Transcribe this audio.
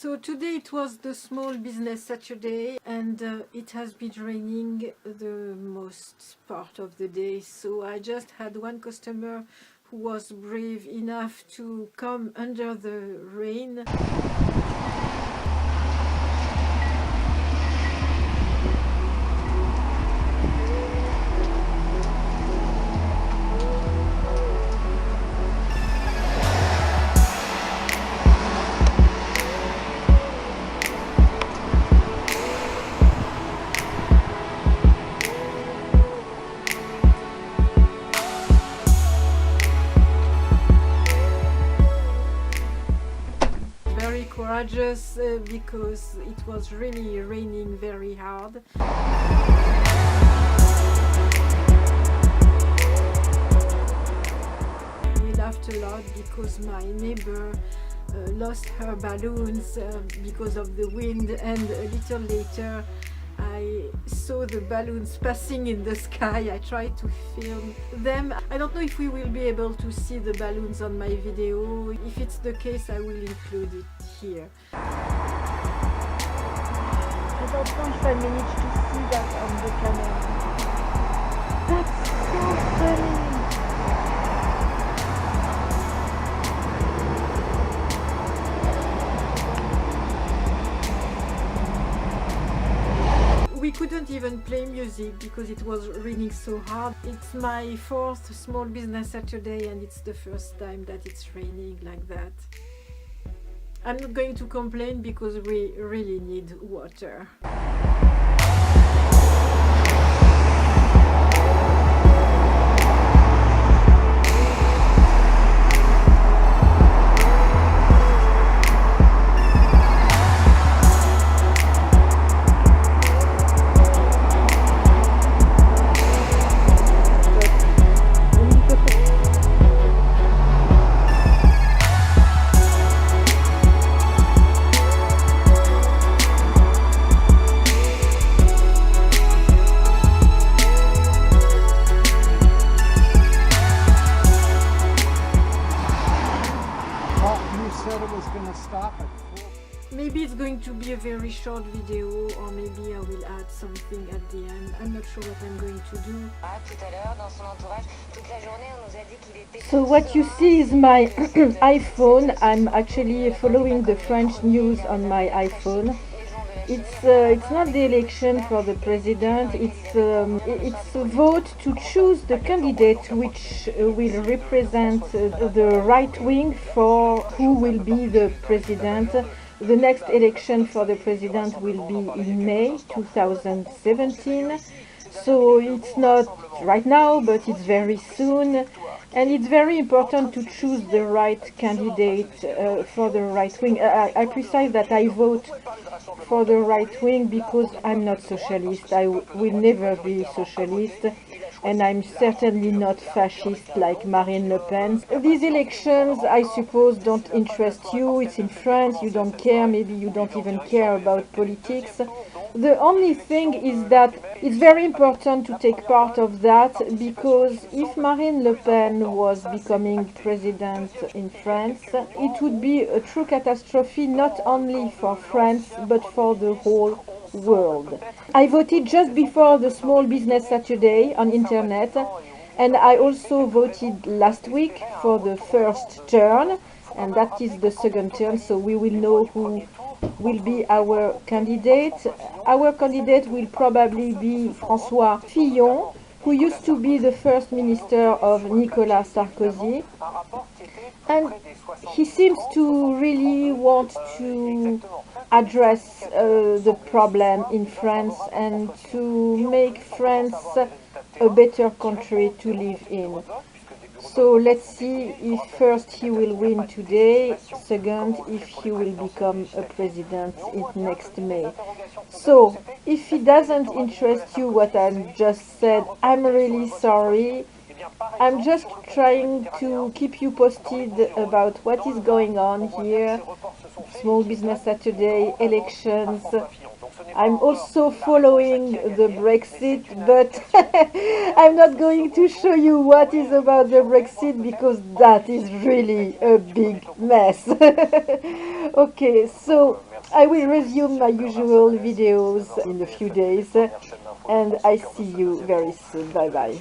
So today it was the Small Business Saturday, and it has been raining the most part of the day. So I just had one customer who was brave enough to come under the rain. Very courageous because it was really raining very hard. We laughed a lot because my neighbor lost her balloons because of the wind, and a little later I saw the balloons passing in the sky. I tried to film them. I don't know if we will be able to see the balloons on my video. If it's the case, I will include it here. I don't know if I managed to see that on the camera. That's so funny! We couldn't even play music because it was raining so hard. It's my fourth Small Business Saturday, and it's the first time that it's raining like that. I'm not going to complain because we really need water. Maybe it's going to be a very short video, or maybe I will add something at the end. I'm not sure what I'm going to do. So what you see is my iPhone. I'm actually following the French news on my iPhone. It's not the election for the president. It's a vote to choose the candidate which will represent the right wing for who will be the president. The next election for the president will be in May 2017. So it's not right now, but it's very soon. And it's very important to choose the right candidate for the right wing. I precise that I vote for the right wing because I'm not socialist. I will never be socialist. And I'm certainly not fascist like Marine Le Pen. These elections, I suppose, don't interest you. It's in France, you don't care, maybe you don't even care about politics. The only thing is that it's very important to take part of that, because if Marine Le Pen was becoming president in France, it would be a true catastrophe not only for France but for the whole world. I voted just before the Small Business Saturday on internet, and I also voted last week for the first turn, and that is the second turn, so we will know who will be our candidate. Our candidate will probably be Francois Fillon, who used to be the first minister of Nicolas Sarkozy, and he seems to really want to address the problem in France and to make France a better country to live in. So let's see if first he will win today, second if he will become a president in next May. So if it doesn't interest you what I just said, I'm really sorry. I'm just trying to keep you posted about what is going on here. Small Business Saturday, elections. I'm also following the Brexit, but I'm not going to show you what is about the Brexit because that is really a big mess. Okay, so I will resume my usual videos in a few days, and I see you very soon. Bye bye.